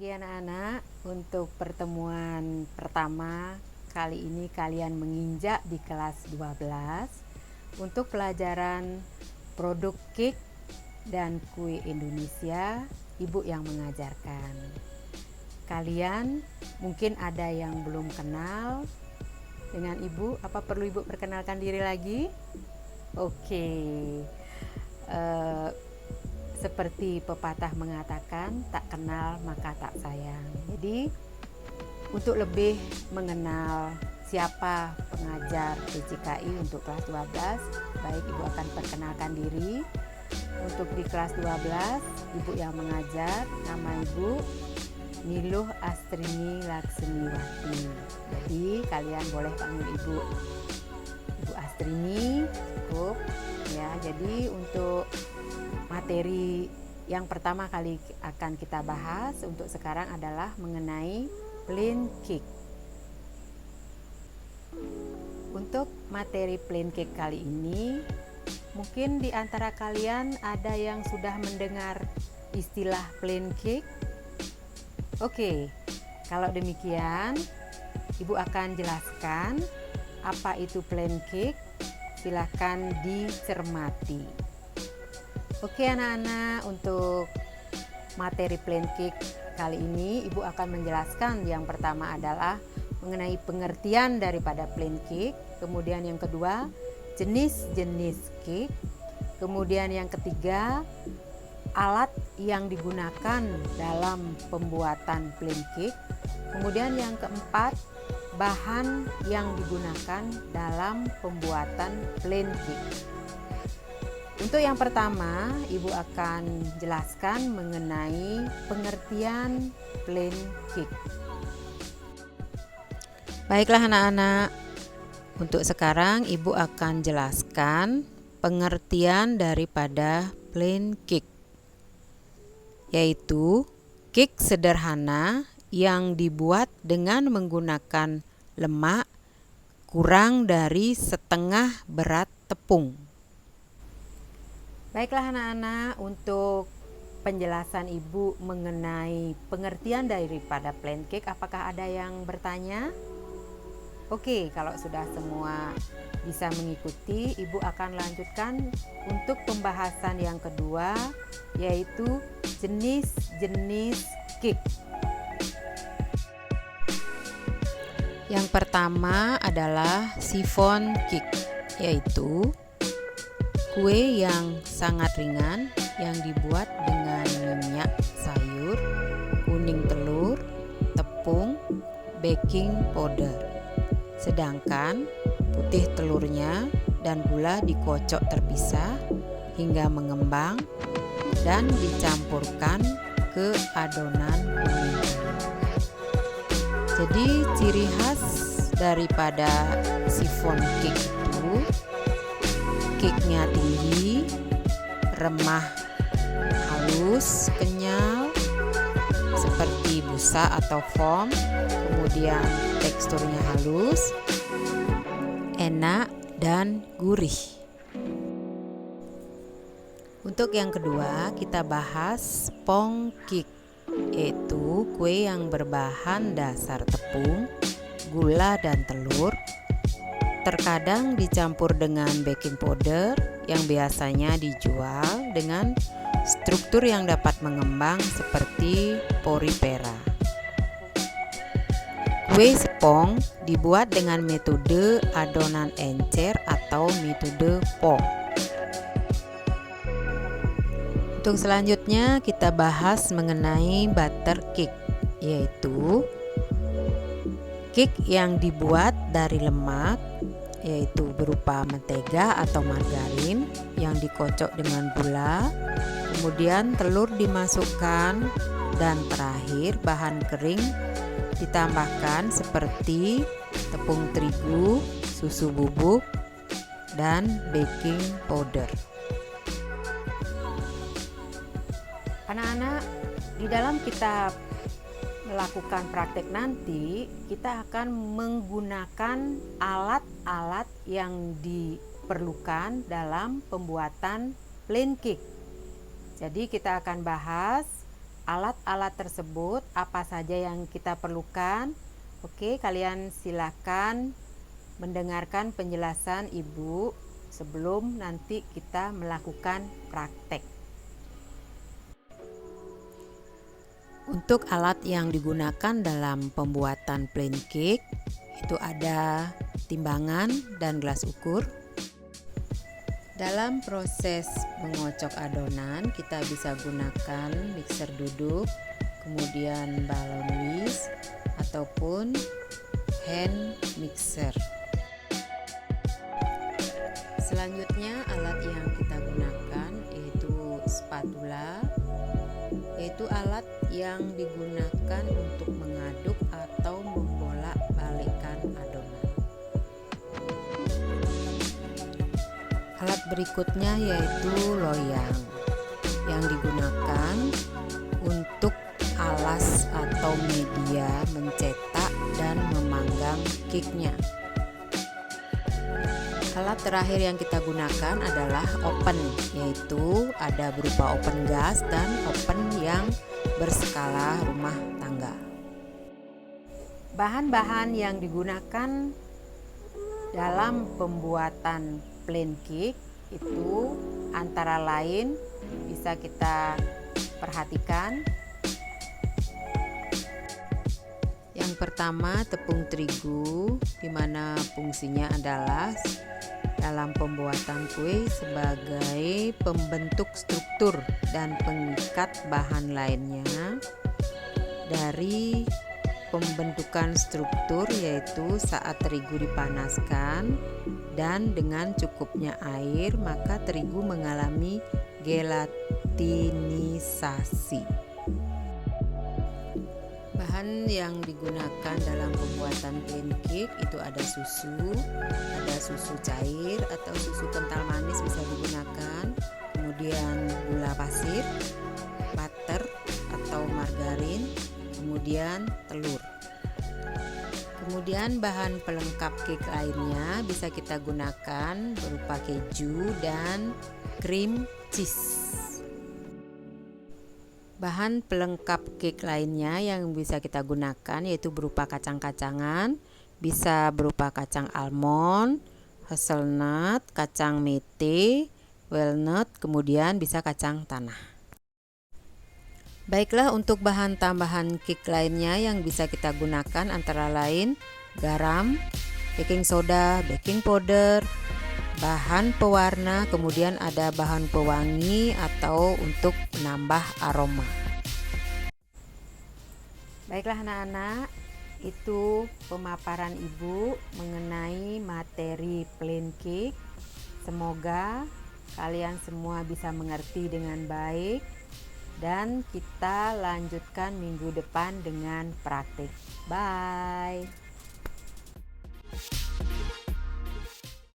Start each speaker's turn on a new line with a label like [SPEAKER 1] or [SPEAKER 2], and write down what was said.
[SPEAKER 1] pagi anak-anak. Untuk pertemuan pertama kali ini kalian menginjak di kelas 12 untuk pelajaran produk cake dan kue Indonesia. Ibu yang mengajarkan. Kalian mungkin ada yang belum kenal dengan ibu. Apa perlu ibu perkenalkan diri lagi? Oke. Seperti pepatah mengatakan, tak kenal maka tak sayang. Jadi untuk lebih mengenal siapa pengajar PJKI untuk kelas 12, baik ibu akan perkenalkan diri. Untuk di kelas 12, ibu yang mengajar, nama ibu Niluh Astrini Laksmiwati. Jadi kalian boleh panggil ibu Astrini, cukup ya. Jadi untuk materi yang pertama kali akan kita bahas untuk sekarang adalah mengenai plain cake. Untuk materi plain cake kali ini, mungkin di antara kalian ada yang sudah mendengar istilah plain cake. Oke, kalau demikian, ibu akan jelaskan apa itu plain cake. Silakan dicermati. Oke anak-anak, untuk materi plain cake kali ini ibu akan menjelaskan yang pertama adalah mengenai pengertian daripada plain cake, kemudian yang kedua jenis-jenis cake, kemudian yang ketiga alat yang digunakan dalam pembuatan plain cake, kemudian yang keempat bahan yang digunakan dalam pembuatan plain cake. Untuk yang pertama, ibu akan jelaskan mengenai pengertian plain cake. Baiklah anak-anak, untuk sekarang ibu akan jelaskan pengertian daripada plain cake, yaitu cake sederhana yang dibuat dengan menggunakan lemak kurang dari setengah berat tepung. Baiklah anak-anak, untuk penjelasan ibu mengenai pengertian daripada plain cake, apakah ada yang bertanya? Oke, kalau sudah semua bisa mengikuti, ibu akan lanjutkan untuk pembahasan yang kedua, yaitu jenis-jenis cake. Yang pertama adalah chiffon cake, yaitu kue yang sangat ringan yang dibuat dengan minyak sayur, kuning telur, tepung, baking powder. Sedangkan putih telurnya dan gula dikocok terpisah hingga mengembang dan dicampurkan ke adonan kuning. Jadi ciri khas daripada chiffon cake itu cake-nya tinggi, remah halus, kenyal, seperti busa atau foam, kemudian teksturnya halus, enak, dan gurih. Untuk yang kedua, kita bahas pong cake, yaitu kue yang berbahan dasar tepung, gula, dan telur. Terkadang dicampur dengan baking powder yang biasanya dijual dengan struktur yang dapat mengembang seperti porifera. Kue sepong dibuat dengan metode adonan encer atau metode pong. Untuk selanjutnya kita bahas mengenai butter cake, yaitu cake yang dibuat dari lemak, yaitu berupa mentega atau margarin yang dikocok dengan gula, kemudian telur dimasukkan, dan terakhir bahan kering ditambahkan seperti tepung terigu, susu bubuk, dan baking powder. Anak-anak, di dalam kita melakukan praktek nanti, kita akan menggunakan alat-alat yang diperlukan dalam pembuatan plain cake. Jadi kita akan bahas alat-alat tersebut apa saja yang kita perlukan. Oke, kalian silakan mendengarkan penjelasan Ibu sebelum nanti kita melakukan praktek. Untuk alat yang digunakan dalam pembuatan plain cake itu ada timbangan dan gelas ukur. Dalam proses mengocok adonan kita bisa gunakan mixer duduk, kemudian balon whisk ataupun hand mixer. Selanjutnya alat yang kita gunakan yaitu spatula, yaitu alat yang digunakan untuk mengaduk atau membolak-balikkan adonan. Alat berikutnya yaitu loyang yang digunakan untuk alas atau media mencetak dan memanggang cake-nya. Alat terakhir yang kita gunakan adalah oven, yaitu ada berupa oven gas dan oven yang berskala rumah tangga. Bahan-bahan yang digunakan dalam pembuatan plain cake itu antara lain bisa kita perhatikan. Yang pertama tepung terigu, di mana fungsinya adalah dalam pembuatan kue sebagai pembentuk struktur dan pengikat bahan lainnya. Dari pembentukan struktur yaitu saat terigu dipanaskan dan dengan cukupnya air maka terigu mengalami gelatinisasi. Bahan yang digunakan dalam pembuatan plain cake itu ada susu cair atau susu kental manis bisa digunakan, kemudian gula pasir, butter atau margarin, kemudian telur. Kemudian bahan pelengkap cake lainnya bisa kita gunakan berupa keju dan cream cheese. Bahan pelengkap cake lainnya yang bisa kita gunakan yaitu berupa kacang-kacangan, bisa berupa kacang almond, hazelnut, kacang mete, walnut, kemudian bisa kacang tanah. Baiklah, untuk bahan tambahan cake lainnya yang bisa kita gunakan antara lain garam, baking soda, baking powder, bahan pewarna, kemudian ada bahan pewangi atau untuk menambah aroma. Baiklah anak-anak, itu pemaparan Ibu mengenai materi plain cake. Semoga kalian semua bisa mengerti dengan baik dan kita lanjutkan minggu depan dengan praktik. Bye.